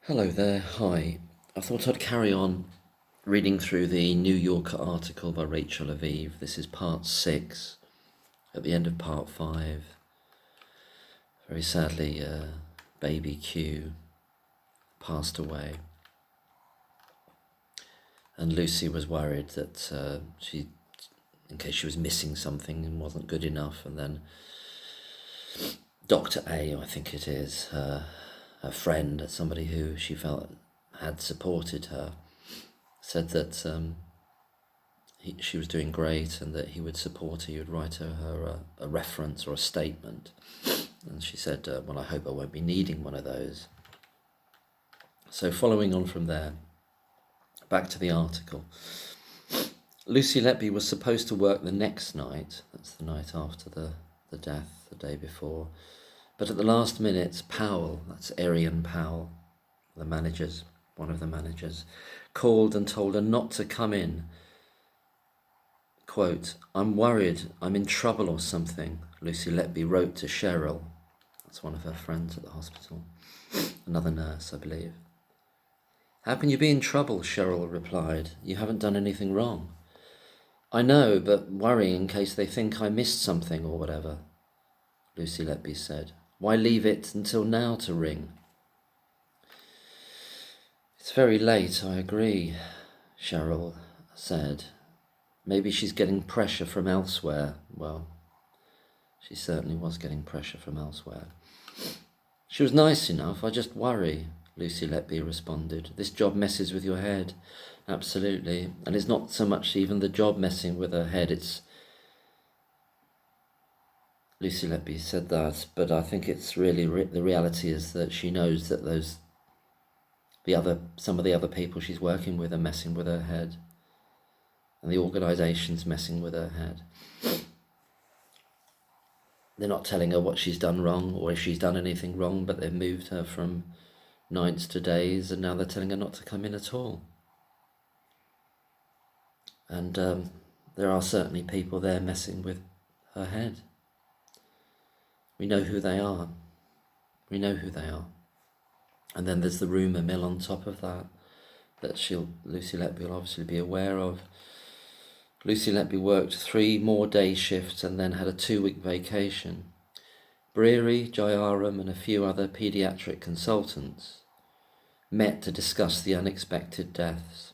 Hello there, hi. I thought I'd carry on reading through the New Yorker article by Rachel Aviv. This is part 6, at the end of part 5. Very sadly, baby Q passed away. And Lucy was worried that in case she was missing something and wasn't good enough. And then Dr. A, I think it is, her friend, somebody who she felt had supported her, said that she was doing great and that he would support her. He would write her a reference or a statement. And she said, well, I hope I won't be needing one of those. So following on from there, back to the article. Lucy Letby was supposed to work the next night. That's the night after the death, the day before. But at the last minute, Powell, that's Arian Powell, one of the managers, called and told her not to come in. Quote, "I'm worried, I'm in trouble or something," Lucy Letby wrote to Cheryl. That's one of her friends at the hospital. Another nurse, I believe. "How can you be in trouble?" Cheryl replied. "You haven't done anything wrong." "I know, but worrying in case they think I missed something or whatever," Lucy Letby said. "Why leave it until now to ring?" "It's very late, I agree," Cheryl said. "Maybe she's getting pressure from elsewhere." Well, she certainly was getting pressure from elsewhere. "She was nice enough, I just worry," Lucy Letby responded. "This job messes with your head." "Absolutely. And it's not so much even the job messing with her head, it's..." Lucy Letby said that, but I think it's really the reality is that she knows that some of the other people she's working with are messing with her head, and the organisation's messing with her head. They're not telling her what she's done wrong or if she's done anything wrong, but they've moved her from nights to days, and now they're telling her not to come in at all. And there are certainly people there messing with her head. We know who they are. We know who they are. And then there's the rumour mill on top of that Lucy Letby will obviously be aware of. Lucy Letby worked 3 more day shifts and then had a 2-week vacation. Breary, Jayaram and a few other paediatric consultants met to discuss the unexpected deaths.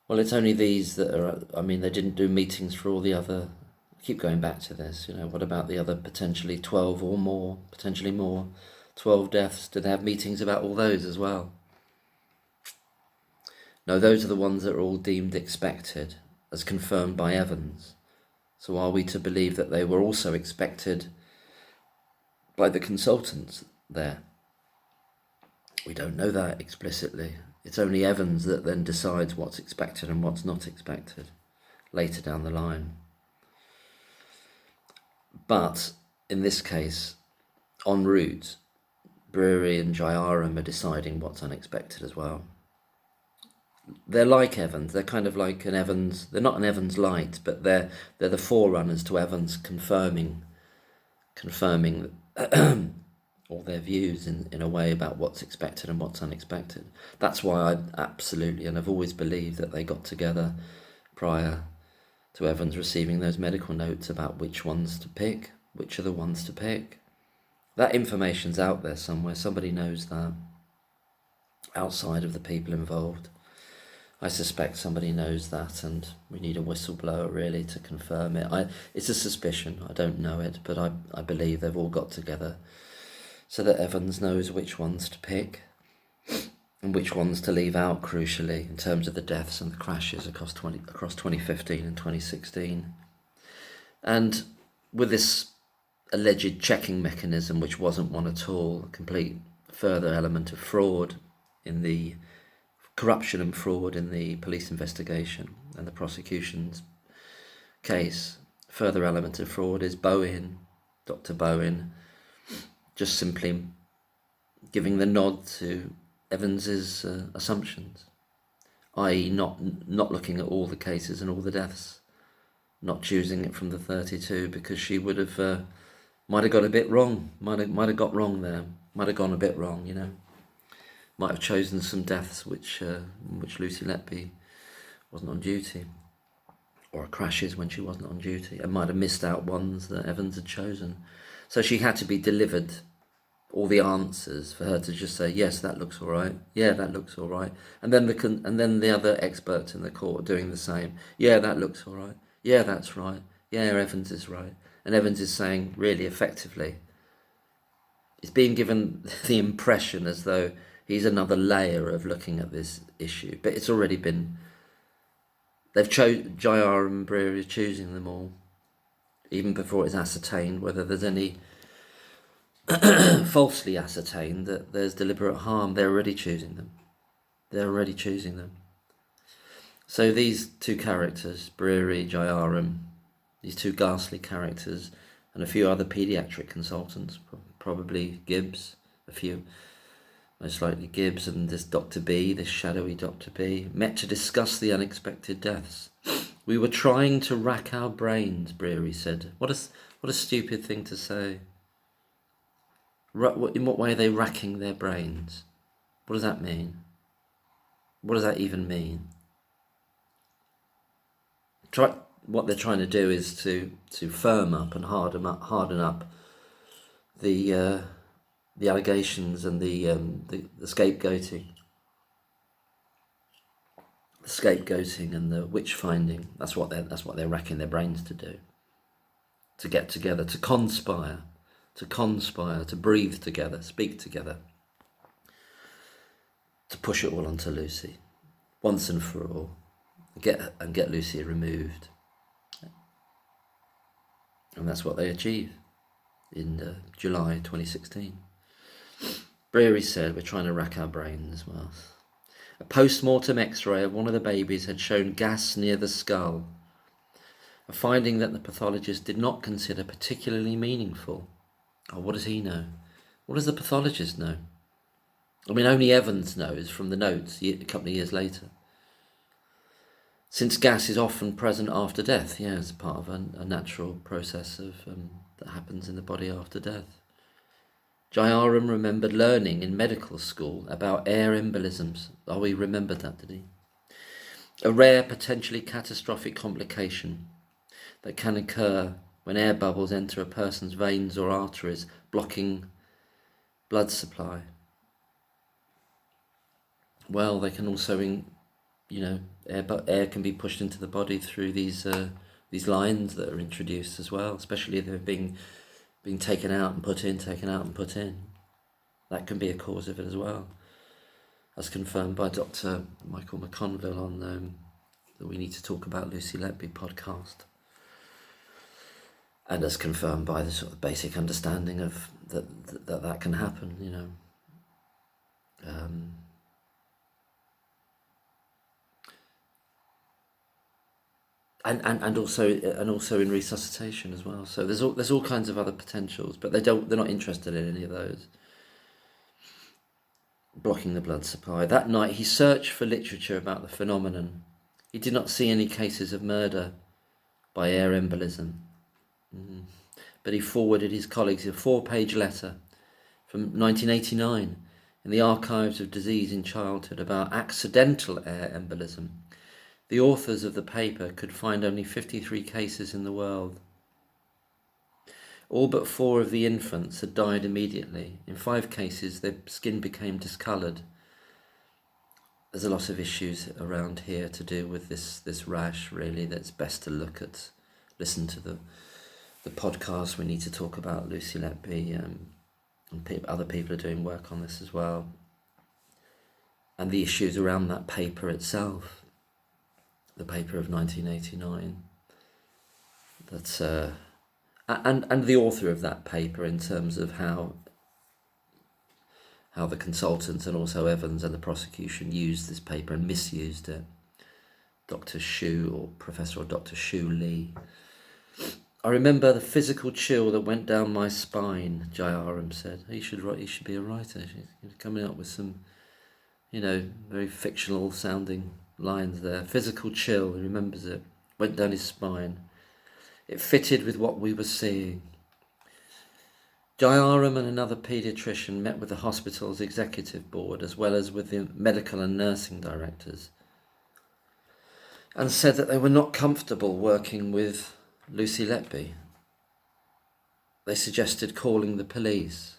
Well, it's only these that are, they didn't do meetings for all the other, I keep going back to this, what about the other potentially 12 or more, potentially more, 12 deaths? Did they have meetings about all those as well? No, those are the ones that are all deemed expected, as confirmed by Evans. So are we to believe that they were also expected by the consultants there? We don't know that explicitly. It's only Evans that then decides what's expected and what's not expected later down the line. But in this case, en route, Brewery and Jayaram are deciding what's unexpected as well. They're like Evans. They're kind of like an Evans. They're not an Evans light, but they're the forerunners to Evans, confirming all their views in a way about what's expected and what's unexpected. That's why I absolutely, and I've always believed that they got together prior to Evans receiving those medical notes about which ones to pick, which are the ones to pick. That information's out there somewhere. Somebody knows that outside of the people involved. I suspect somebody knows that, and we need a whistleblower really to confirm it. It's a suspicion, I don't know it, but I believe they've all got together so that Evans knows which ones to pick and which ones to leave out, crucially, in terms of the deaths and the crashes across 2015 and 2016. And with this alleged checking mechanism, which wasn't one at all, a complete further element of fraud in the corruption and fraud in the police investigation and the prosecution's case. Further element of fraud is Dr. Bowen, just simply giving the nod to Evans's assumptions, i.e. not looking at all the cases and all the deaths, not choosing it from the 32 because she would have might have got a bit wrong, might have got wrong there, might have gone a bit wrong, might have chosen some deaths which Lucy Letby wasn't on duty, or crashes when she wasn't on duty, and might have missed out ones that Evans had chosen. So she had to be delivered all the answers for her to just say, yes, that looks all right. Yeah, that looks all right. And then the other experts in the court doing the same. Yeah, that looks all right. Yeah, that's right. Yeah, Evans is right. And Evans is saying, really effectively, it's being given the impression as though he's another layer of looking at this issue. But it's already been, they've chosen, Jayar and Brewery are choosing them all, even before it's ascertained whether there's any falsely ascertained that there's deliberate harm. They're already choosing them. They're already choosing them. So these two characters, Brewery, Jayaram, these two ghastly characters, and a few other paediatric consultants, probably Gibbs, a few, most likely Gibbs, and this Dr. B, this shadowy Dr. B, met to discuss the unexpected deaths. We were trying to rack our brains, Brewery said. What a stupid thing to say. In what way are they racking their brains? What does that mean? What does that even mean? What they're trying to do is to firm up and harden up the allegations and the scapegoating, and the witch finding. That's what they're racking their brains to do. To get together, to conspire, to breathe together, speak together, to push it all onto Lucy, once and for all, get Lucy removed. And that's what they achieved in July 2016. Brewery said, we're trying to rack our brains as well. A post-mortem x-ray of one of the babies had shown gas near the skull, a finding that the pathologist did not consider particularly meaningful. Oh, what does he know? What does the pathologist know? I mean, only Evans knows from the notes a couple of years later. Since gas is often present after death, as part of a natural process that happens in the body after death. Jayaram remembered learning in medical school about air embolisms. Oh, he remembered that, did he? A rare, potentially catastrophic complication that can occur when air bubbles enter a person's veins or arteries, blocking blood supply. Well, they can also, air can be pushed into the body through these lines that are introduced as well, especially if they're being taken out and put in, That can be a cause of it as well, as confirmed by Dr. Michael McConville on the We Need to Talk About Lucy Letby podcast. And as confirmed by the sort of basic understanding of that can happen, and also in resuscitation as well. So there's all kinds of other potentials, but they're not interested in any of those. Blocking the blood supply. That night he searched for literature about the phenomenon. He did not see any cases of murder by air embolism. But he forwarded his colleagues a 4-page letter from 1989 in the Archives of Disease in Childhood about accidental air embolism. The authors of the paper could find only 53 cases in the world. All but 4 of the infants had died immediately. In 5 cases, their skin became discoloured. There's a lot of issues around here to do with this rash, really, that's best to listen to the podcast. We need to talk about Lucy Letby, and other people are doing work on this as well. And the issues around that paper itself, the paper of 1989, that's and the author of that paper in terms of how the consultants and also Evans and the prosecution used this paper and misused it. Dr. Shu, or Professor or Dr. Shu Lee. I remember the physical chill that went down my spine, Jayaram said. He should be a writer. He's coming up with some, very fictional sounding lines there. Physical chill, he remembers it, went down his spine. It fitted with what we were seeing. Jayaram and another paediatrician met with the hospital's executive board as well as with the medical and nursing directors and said that they were not comfortable working with Lucy Letby. They suggested calling the police.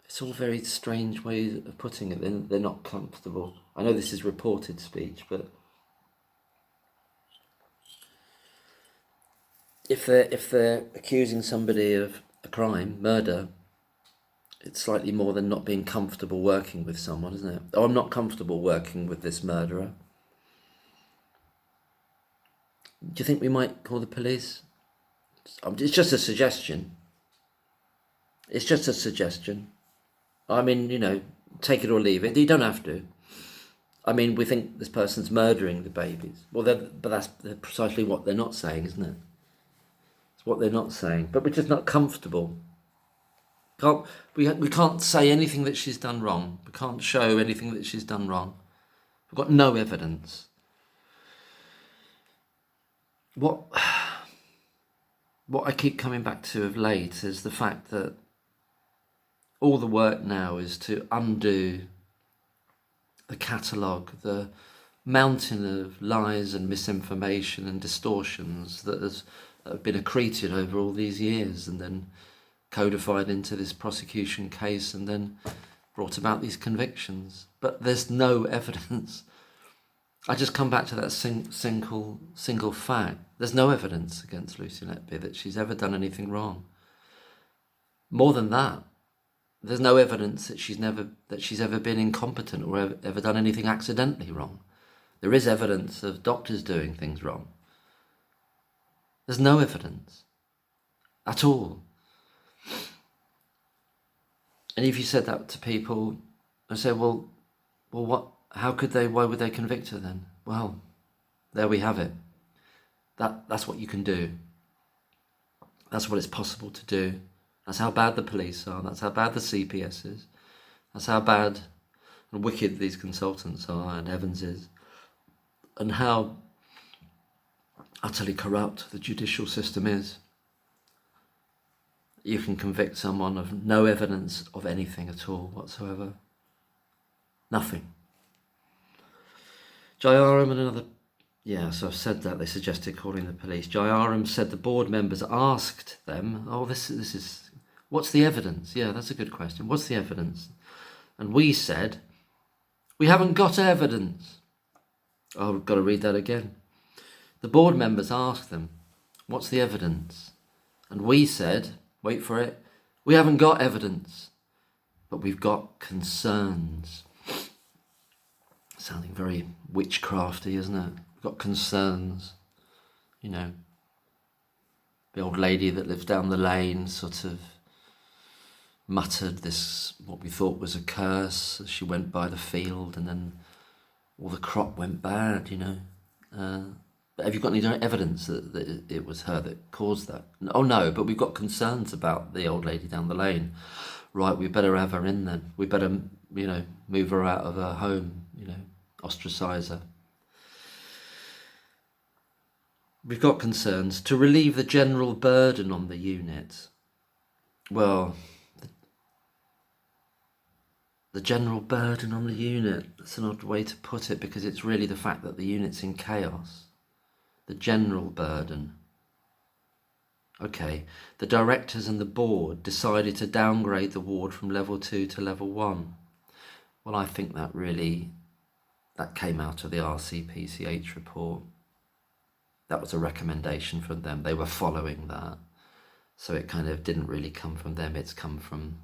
It's all very strange ways of putting it. They're not comfortable. I know this is reported speech, but if they're accusing somebody of a crime, murder, it's slightly more than not being comfortable working with someone, isn't it? Oh, I'm not comfortable working with this murderer. Do you think we might call the police? It's just a suggestion. It's just a suggestion. I mean, take it or leave it. You don't have to. I mean, we think this person's murdering the babies. Well, but that's precisely what they're not saying, isn't it? It's what they're not saying. But we're just not comfortable. We can't say anything that she's done wrong. We can't show anything that she's done wrong. We've got no evidence. What I keep coming back to of late is the fact that all the work now is to undo the catalogue, the mountain of lies and misinformation and distortions that have been accreted over all these years and then codified into this prosecution case and then brought about these convictions. But there's no evidence. I just come back to that single fact. There's no evidence against Lucy Letby that she's ever done anything wrong. More than that, there's no evidence that she's ever been incompetent or ever done anything accidentally wrong. There is evidence of doctors doing things wrong. There's no evidence at all. And if you said that to people, I say, well, what? How could they? Why would they convict her then? Well, there we have it. That's what you can do. That's what it's possible to do. That's how bad the police are. That's how bad the CPS is. That's how bad and wicked these consultants are, and Evans is, and how utterly corrupt the judicial system is. You can convict someone of no evidence of anything at all whatsoever. Nothing. Jayaram and another... Yeah, so I've said that. They suggested calling the police. Jayaram said the board members asked them, this is... What's the evidence? Yeah, that's a good question. What's the evidence? And we said, we haven't got evidence. Oh, I've got to read that again. The board members asked them, what's the evidence? And we said, wait for it, we haven't got evidence, but we've got concerns. Sounding very witchcrafty, isn't it? We've got concerns. The old lady that lives down the lane sort of muttered this, what we thought was a curse, as she went by the field, and then all the crop went bad, But have you got any evidence that it was her that caused that? Oh no, but we've got concerns about the old lady down the lane. Right, we better have her in then. We better, move her out of her home, ostracise her. We've got concerns to relieve the general burden on the unit. Well, the general burden on the unit, that's an odd way to put it, because it's really the fact that the unit's in chaos. The general burden. Okay, the directors and the board decided to downgrade the ward from level 2 to level 1. Well, I think that came out of the RCPCH report. That was a recommendation from them. They were following that. So it kind of didn't really come from them. It's come from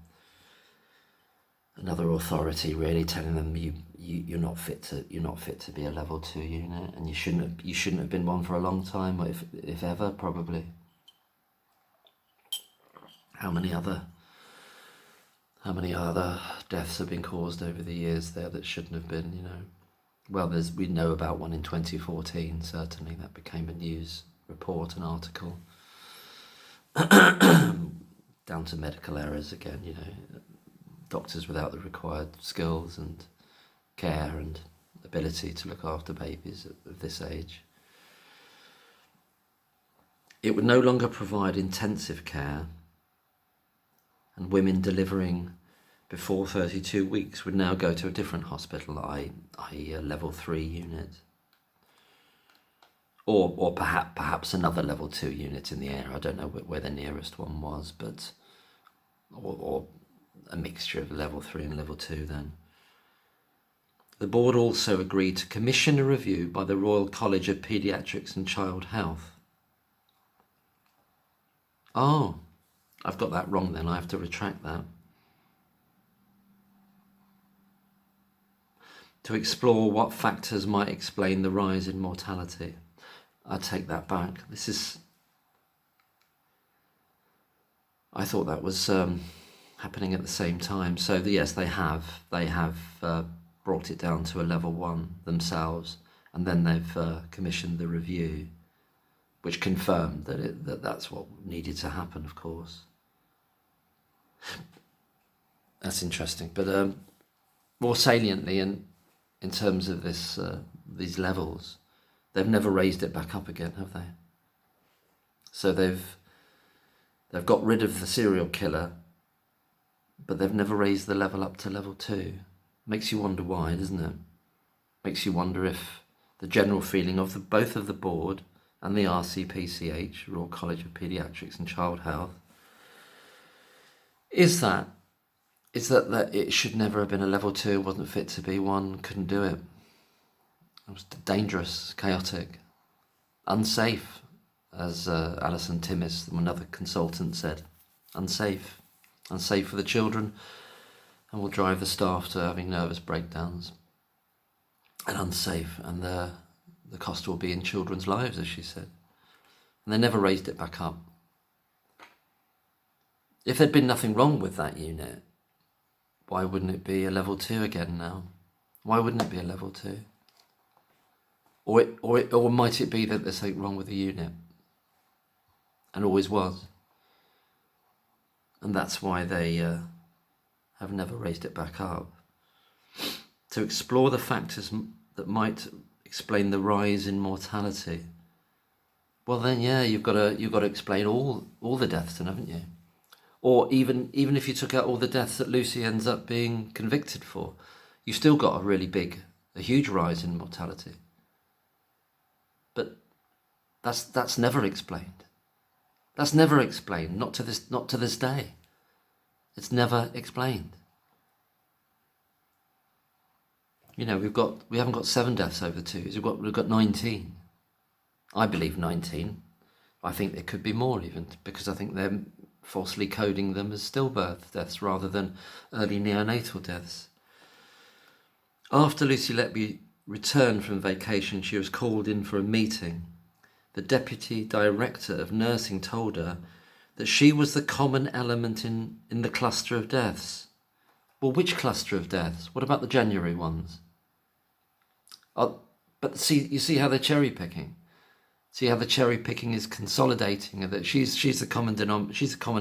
another authority really telling them you're not fit to be a level 2 unit, and you shouldn't have been one for a long time, if ever, probably. How many other deaths have been caused over the years there that shouldn't have been, Well, we know about one in 2014, certainly. That became a news report, an article. Down to medical errors again, doctors without the required skills and care and ability to look after babies of this age. It would no longer provide intensive care. and women delivering before 32 weeks would now go to a different hospital, i.e. a level 3 unit. Or perhaps another level 2 unit in the area. I don't know where the nearest one was, but or a mixture of level 3 and level 2 then. The board also agreed to commission a review by the Royal College of Paediatrics and Child Health. Oh, I've got that wrong then. I have to retract that. To explore what factors might explain the rise in mortality. I take that back. I thought that was happening at the same time. So yes, they have brought it down to a level 1 themselves, and then they've commissioned the review, which confirmed that that's what needed to happen. Of course, that's interesting. But more saliently, in terms of these levels, they've never raised it back up again, have they? So they've got rid of the serial killer, but they've never raised the level up to level 2. Makes you wonder why, doesn't it? Makes you wonder if the general feeling of both of the board and the RCPCH, Royal College of Paediatrics and Child Health, is that it should never have been a level 2, wasn't fit to be 1, couldn't do it. It was dangerous, chaotic, unsafe, as Alison Timmis, another consultant, said. Unsafe for the children, and will drive the staff to having nervous breakdowns. And unsafe, and the cost will be in children's lives, as she said. And they never raised it back up. If there'd been nothing wrong with that unit, why wouldn't it be a level 2 again now? Why wouldn't it be a level 2? Or might it be that there's something wrong with the unit? And always was. And that's why they have never raised it back up. To explore the factors that might explain the rise in mortality. Well then, yeah, you've got to explain all the deaths, then, haven't you? Or even if you took out all the deaths that Lucy ends up being convicted for, you've still got a huge rise in mortality. But that's never explained. That's never explained. Not to this day. It's never explained. You know, we haven't got 7 deaths over 2 years. We've got 19. I believe 19. I think there could be more even, because I think they're falsely coding them as stillbirth deaths rather than early neonatal deaths. After Lucy Letby returned from vacation, she was called in for a meeting. The deputy director of nursing told her that she was the common element in the cluster of deaths. Well, which cluster of deaths? What about the January ones? But you see how they're cherry picking. See how the cherry picking is consolidating, and that she's the common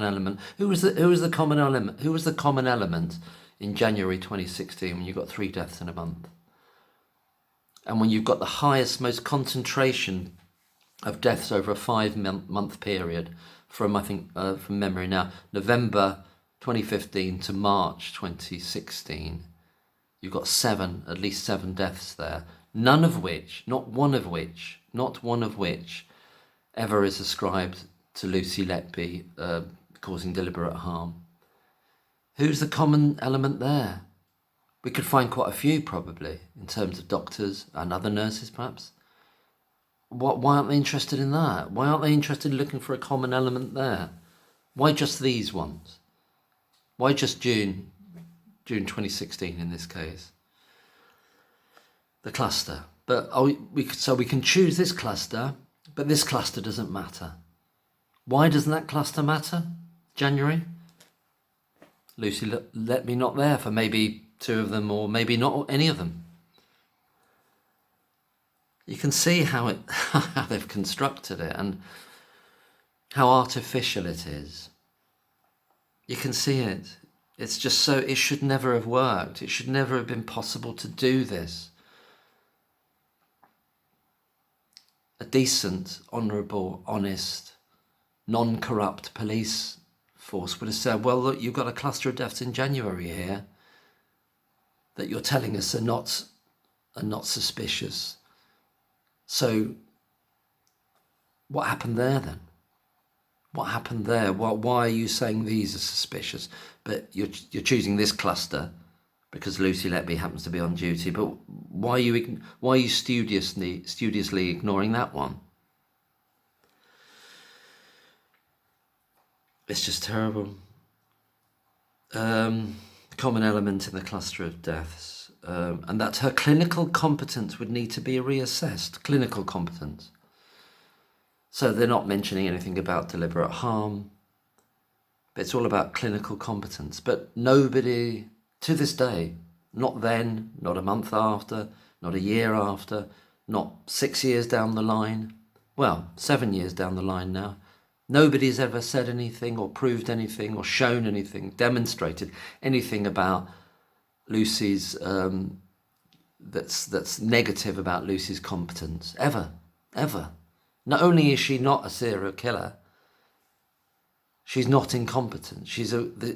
element. Who was the common element? Who was the common element in January 2016 when you got 3 deaths in a month? And when you've got the highest, most concentration of deaths over a 5-month period from, I think, from memory now, November 2015 to March 2016, you've got at least 7 deaths there. Not one of which ever is ascribed to Lucy Letby causing deliberate harm. Who's the common element there? We could find quite a few probably, in terms of doctors and other nurses perhaps. Why aren't they interested in that? Why aren't they interested in looking for a common element there? Why just these ones? Why just June 2016 in this case? The cluster. But we can choose this cluster, but this cluster doesn't matter. Why doesn't that cluster matter? January? Lucy let me not there for maybe 2 of them, or maybe not any of them. You can see how they've constructed it and how artificial it is. You can see it. It's just so, it should never have worked. It should never have been possible to do this. A decent, honourable, honest, non-corrupt police force would have said, well, look, you've got a cluster of deaths in January here that you're telling us are not suspicious. So what happened there then? What happened there? Why are you saying these are suspicious, but you're choosing this cluster because Lucy Letby happens to be on duty? But why are you studiously ignoring that one? It's just terrible. Common element in the cluster of deaths, and that her clinical competence would need to be reassessed. Clinical competence. So they're not mentioning anything about deliberate harm, but it's all about clinical competence. But nobody, to this day, not then, not a month after, not a year after, not 6 years down the line, well, 7 years down the line now, nobody's ever said anything or proved anything or shown anything, demonstrated anything about Lucy's, that's negative about Lucy's competence, ever. Not only is she not a serial killer, she's not incompetent.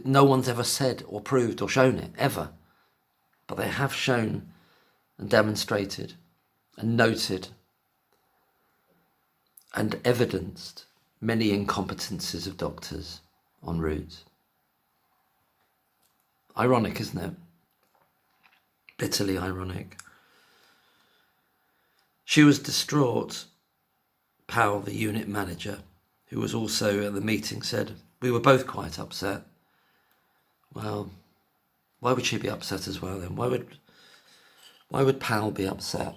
No one's ever said or proved or shown it, ever. But they have shown and demonstrated and noted and evidenced many incompetences of doctors en route. Ironic, isn't it? Bitterly ironic. She was distraught. Powell, the unit manager, who was also at the meeting, said, we were both quite upset. Well, why would she be upset as well then? Why would Powell be upset?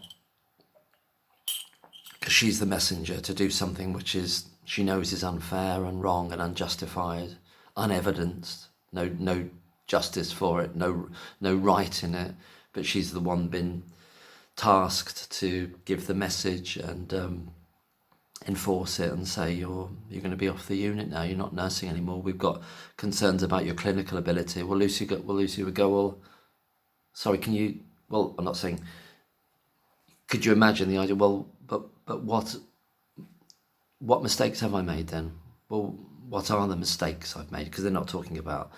Because she's the messenger to do something which she knows is unfair and wrong and unjustified, unevidenced, no justice for it, no right in it, but she's the one been tasked to give the message and enforce it and say you're going to be off the unit now, you're not nursing anymore, we've got concerns about your clinical ability. Lucy would go, well, sorry, can you, well, I'm not saying, could you imagine the idea, well, but what mistakes have I made then? Well, what are the mistakes I've made? Because they're not talking about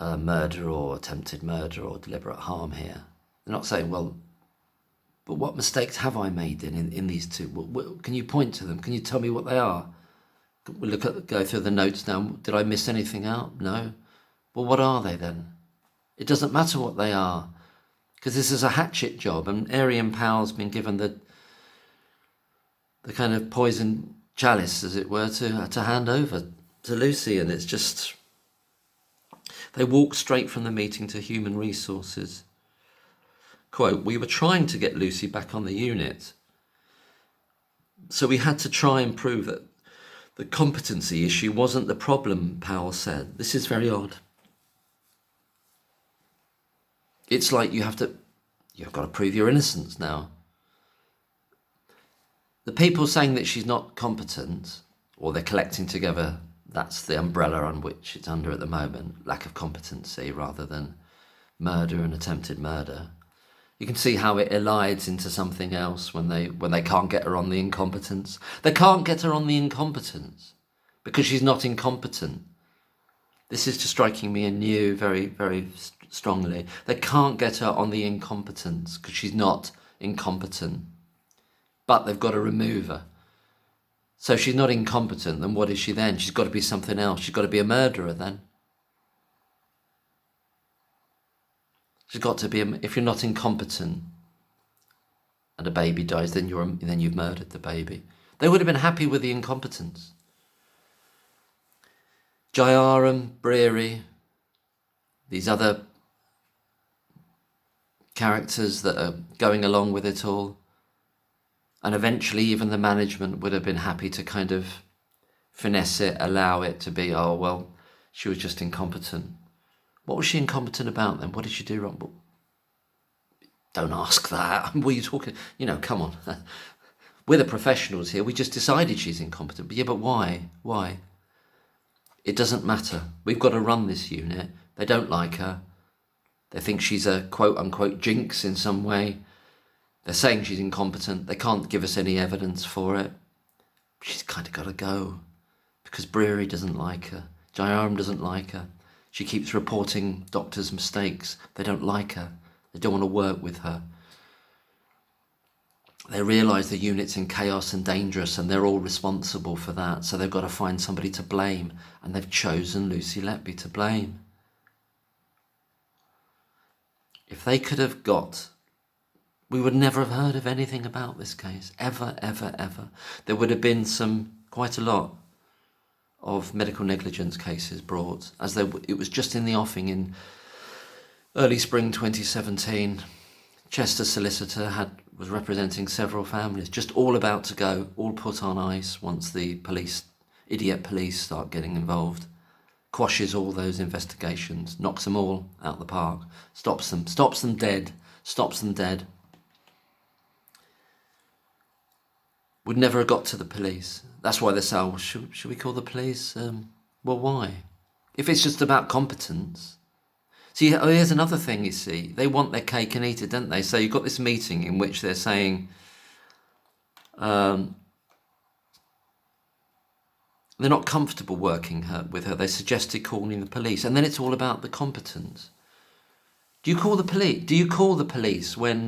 murder or attempted murder or deliberate harm here. They're not saying, well, but what mistakes have I made then in these two? Can you point to them? Can you tell me what they are? We'll go through the notes now. Did I miss anything out? No. Well, what are they then? It doesn't matter what they are, because this is a hatchet job, and Arian Powell's been given the kind of poison chalice, as it were, to hand over to Lucy, and it's just, they walked straight from the meeting to human resources. Quote, we were trying to get Lucy back on the unit, so we had to try and prove that the competency issue wasn't the problem, Powell said. This is very odd. It's like you've got to prove your innocence now. The people saying that she's not competent, or they're collecting together, that's the umbrella on which it's under at the moment, lack of competency rather than murder and attempted murder. You can see how it elides into something else when they can't get her on the incompetence. They can't get her on the incompetence because she's not incompetent. This is just striking me anew very, very strongly. They can't get her on the incompetence because she's not incompetent. But they've got to remove her. So if she's not incompetent, then what is she then? She's got to be something else. She's got to be a murderer then. She's got to be, if you're not incompetent and a baby dies, then you've murdered the baby. They would have been happy with the incompetence. Jayaram, Breary, these other characters that are going along with it all, and eventually even the management would have been happy to kind of finesse it, allow it to be, oh, well, she was just incompetent. What was she incompetent about then? What did she do wrong? Well, don't ask that. What are you talking? Come on. We're the professionals here. We just decided she's incompetent. But yeah, but why? Why? It doesn't matter. We've got to run this unit. They don't like her. They think she's a quote-unquote jinx in some way. They're saying she's incompetent. They can't give us any evidence for it. She's kind of got to go because Breary doesn't like her. Jayaram doesn't like her. She keeps reporting doctors' mistakes. They don't like her. They don't want to work with her. They realise the unit's in chaos and dangerous, and they're all responsible for that. So they've got to find somebody to blame, and they've chosen Lucy Letby to blame. If they could have got, we would never have heard of anything about this case, ever, ever, ever. There would have been quite a lot of medical negligence cases brought, as it was just in the offing in early spring 2017. Chester solicitor was representing several families, just all about to go, all put on ice once the idiot police start getting involved. Quashes all those investigations, knocks them all out the park, stops them dead. Would never have got to the police. That's why they say, well, should we call the police? Well, why? If it's just about competence. See, here's another thing, you see. They want their cake and eat it, don't they? So you've got this meeting in which they're saying, they're not comfortable working with her. They suggested calling the police. And then it's all about the competence. Do you call the police when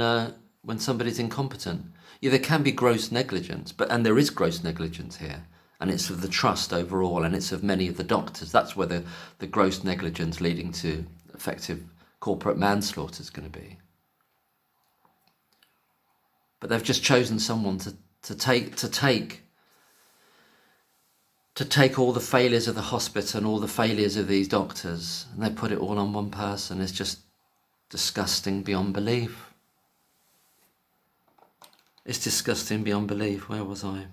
somebody's incompetent? Yeah, there can be gross negligence, and there is gross negligence here. And it's of the trust overall, and it's of many of the doctors. That's where the gross negligence leading to effective corporate manslaughter is going to be. But they've just chosen someone to take all the failures of the hospital and all the failures of these doctors, and they put it all on one person. It's just disgusting beyond belief. It's disgusting beyond belief. Where was I?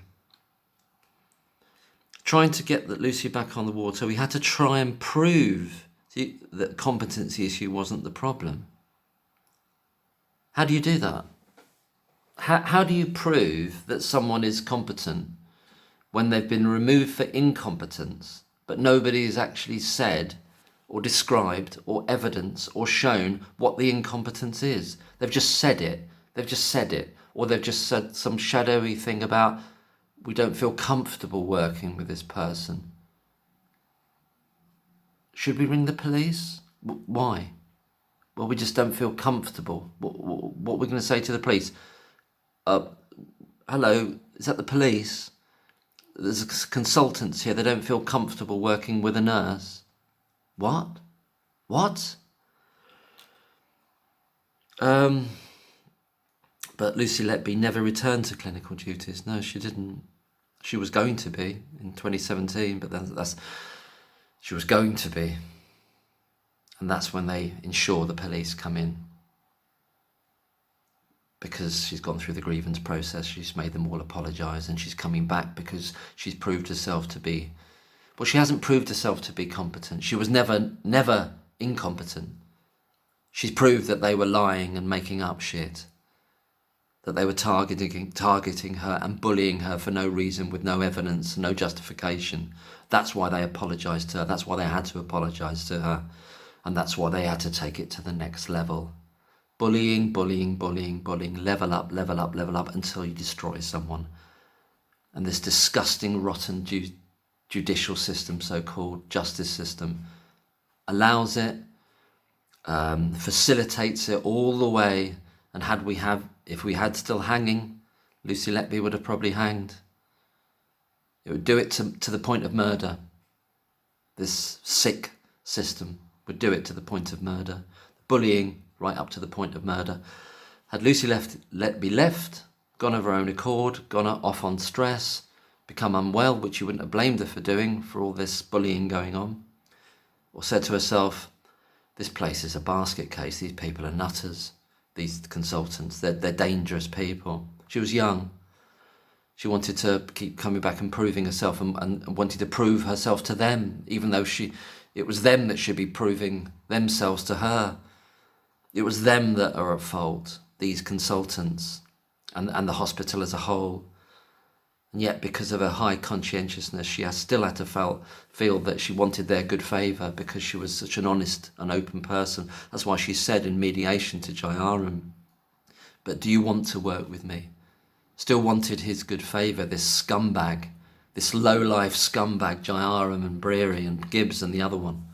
Trying to get Lucy back on the ward. So we had to try and prove that competency issue wasn't the problem. How do you do that? How do you prove that someone is competent when they've been removed for incompetence, but nobody has actually said or described or evidence or shown what the incompetence is? They've just said it. Or they've just said some shadowy thing about, we don't feel comfortable working with this person. Should we ring the police? Why? Well, we just don't feel comfortable. What are we going to say to the police? Hello, is that the police? There's consultants here. They don't feel comfortable working with a nurse. What? But Lucy Letby never returned to clinical duties. No, she didn't. She was going to be in 2017, but then she was going to be. And that's when they ensure the police come in. Because she's gone through the grievance process, she's made them all apologise, and she's coming back because she's proved herself to be... Well, she hasn't proved herself to be competent. She was never incompetent. She's proved that they were lying and making up shit. That they were targeting her and bullying her for no reason, with no evidence, no justification. That's why they apologised to her. That's why they had to apologise to her. And that's why they had to take it to the next level. Bullying, level up until you destroy someone. And this disgusting, rotten judicial system, so-called justice system, allows it, facilitates it all the way. And if we had still hanging, Lucy Letby would have probably hanged. It would do it to the point of murder. This sick system would do it to the point of murder. Bullying right up to the point of murder. Had Lucy Letby left, gone of her own accord, gone off on stress, become unwell, which you wouldn't have blamed her for doing, for all this bullying going on, or said to herself, this place is a basket case, these people are nutters. These consultants, they're dangerous people. She was young. She wanted to keep coming back and proving herself, and wanted to prove herself to them, even though it was them that should be proving themselves to her. It was them that are at fault, these consultants, and the hospital as a whole. And yet, because of her high conscientiousness, she still had to feel that she wanted their good favour, because she was such an honest and open person. That's why she said in mediation to Jayaram, but do you want to work with me? Still wanted his good favour, this scumbag This low-life scumbag Jairam and Breary and Gibbs and the other one,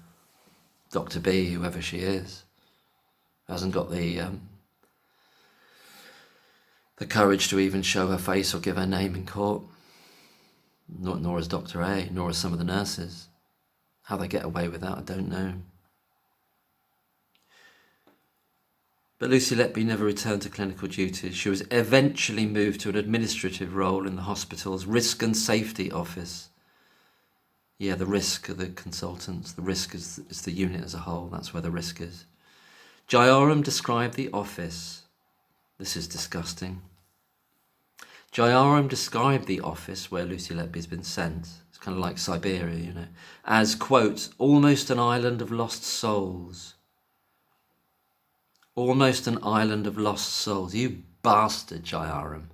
Dr. B, whoever she is, hasn't got the courage to even show her face or give her name in court. Nor has Dr. A, nor has some of the nurses. How they get away with that, I don't know. But Lucy Letby never returned to clinical duties. She was eventually moved to an administrative role in the hospital's risk and safety office. Yeah, the risk are the consultants. The risk is the unit as a whole. That's where the risk is. Jairam described the office. This is disgusting. Jairam described the office where Lucy Letby's been sent. It's kind of like Siberia, as, quote, almost an island of lost souls. Almost an island of lost souls. You bastard, Jairam.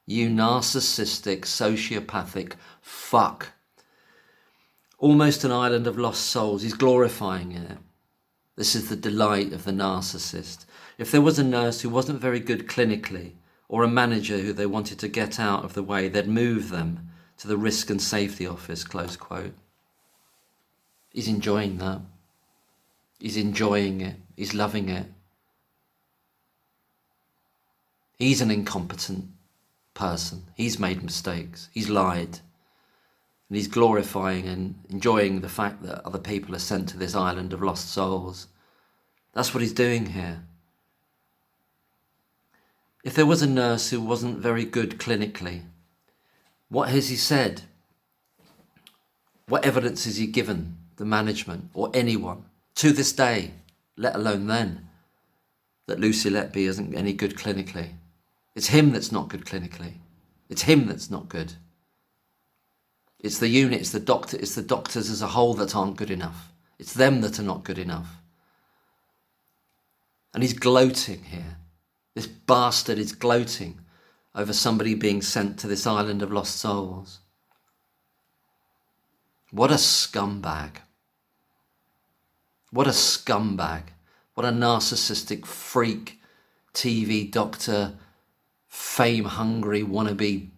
You narcissistic, sociopathic fuck. Almost an island of lost souls. He's glorifying it. This is the delight of the narcissist. If there was a nurse who wasn't very good clinically, or a manager who they wanted to get out of the way, they'd move them to the risk and safety office, close quote. He's enjoying that. He's enjoying it. He's loving it. He's an incompetent person. He's made mistakes. He's lied. And he's glorifying and enjoying the fact that other people are sent to this island of lost souls. That's what he's doing here. If there was a nurse who wasn't very good clinically, what has he said? What evidence has he given the management or anyone to this day, let alone then, that Lucy Letby isn't any good clinically? It's him that's not good clinically. It's him that's not good. It's the unit, it's the doctors as a whole that aren't good enough. It's them that are not good enough. And he's gloating here. This bastard is gloating over somebody being sent to this island of lost souls. What a scumbag. What a scumbag. What a narcissistic freak, TV doctor, fame-hungry wannabe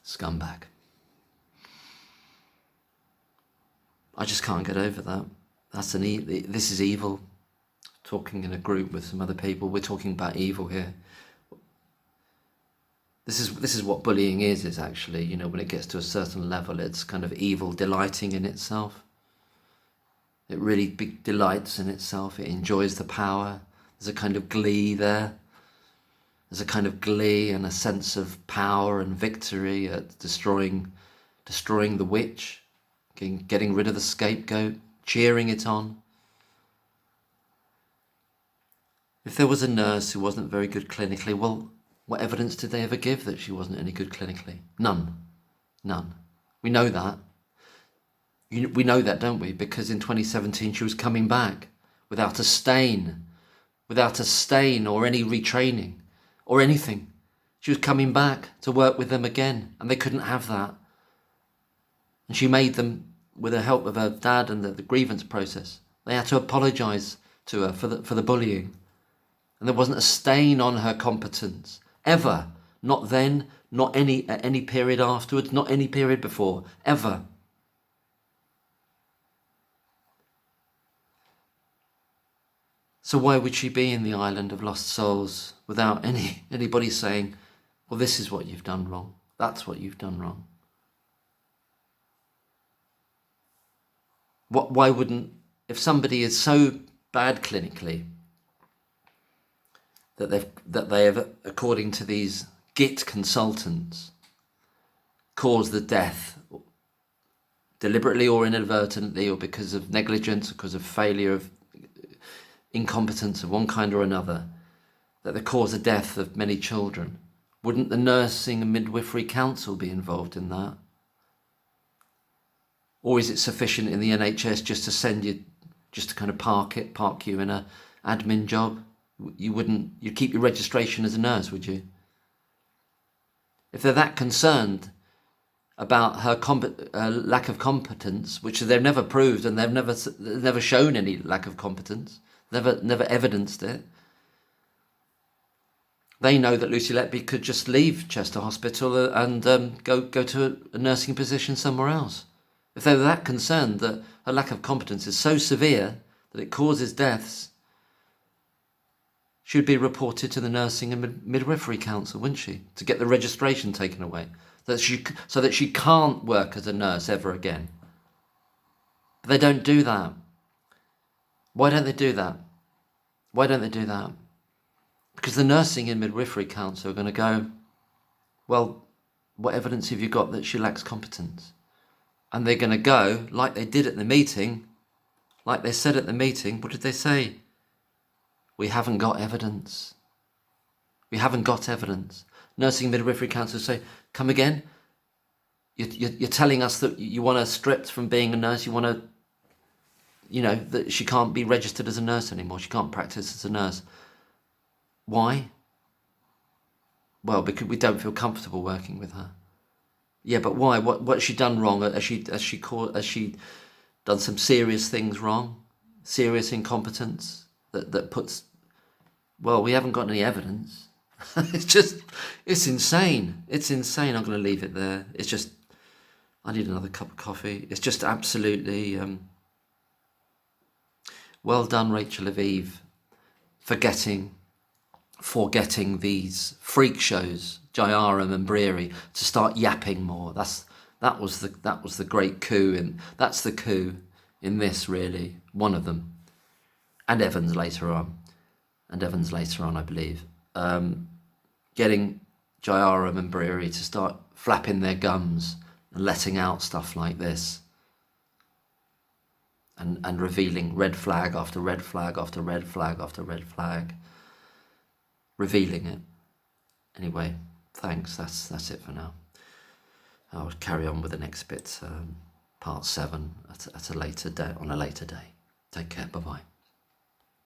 scumbag. I just can't get over that. This is evil. Talking in a group with some other people, we're talking about evil here. This is what bullying is actually, when it gets to a certain level, it's kind of evil delighting in itself. It really delights in itself. It enjoys the power. There's a kind of glee there. There's a kind of glee and a sense of power and victory at destroying the witch, getting rid of the scapegoat, cheering it on. If there was a nurse who wasn't very good clinically, well, what evidence did they ever give that she wasn't any good clinically? None. We know that. We know that, don't we? Because in 2017 she was coming back without a stain or any retraining or anything. She was coming back to work with them again, and they couldn't have that. And she made them, with the help of her dad and the grievance process, they had to apologise to her for the bullying. And there wasn't a stain on her competence, ever. Not then, not at any period afterwards, not any period before, ever. So why would she be in the island of lost souls without anybody saying, well, this is what you've done wrong, that's what you've done wrong? Why wouldn't, if somebody is so bad clinically, that they have, according to these GIT consultants, caused the death deliberately or inadvertently, or because of negligence, or because of failure, of incompetence of one kind or another, that they cause the death of many children, wouldn't the Nursing and Midwifery Council be involved in that? Or is it sufficient in the NHS just to send you, just to kind of park you in a admin job? You'd keep your registration as a nurse, would you? If they're that concerned about her lack of competence, which they've never proved, and they've never shown any lack of competence, never evidenced it, They know that Lucy Letby could just leave Chester Hospital and go to a nursing position somewhere else. If they were that concerned that her lack of competence is so severe that it causes deaths, she would be reported to the Nursing and Midwifery Council, wouldn't she? To get the registration taken away, so that she can't work as a nurse ever again. But they don't do that. Why don't they do that? Why don't they do that? Because the Nursing and Midwifery Council are going to go, well, what evidence have you got that she lacks competence? And they're going to go, like they did at the meeting, like they said at the meeting, what did they say? We haven't got evidence. We haven't got evidence. Nursing and Midwifery Council say, come again? You're telling us that you want her stripped from being a nurse, you want to, that she can't be registered as a nurse anymore, she can't practice as a nurse. Why? Well, because we don't feel comfortable working with her. Yeah, but why? What's she done wrong? Has she done some serious things wrong? Serious incompetence that puts... Well, we haven't got any evidence. It's insane. It's insane. I'm going to leave it there. It's just, I need another cup of coffee. It's just absolutely... well done, Rachel Aviv, forgetting these freak shows, Jayaram and Breary, to start yapping more. That was the great coup, and that's the coup in this, really, one of them, and Evans later on, I believe, getting Jayaram and Breary to start flapping their gums and letting out stuff like this, and revealing red flag after red flag after red flag after red flag. Revealing it. Anyway, thanks. That's it for now. I'll carry on with the next bit, part 7, at a later day. On a later day. Take care. Bye bye.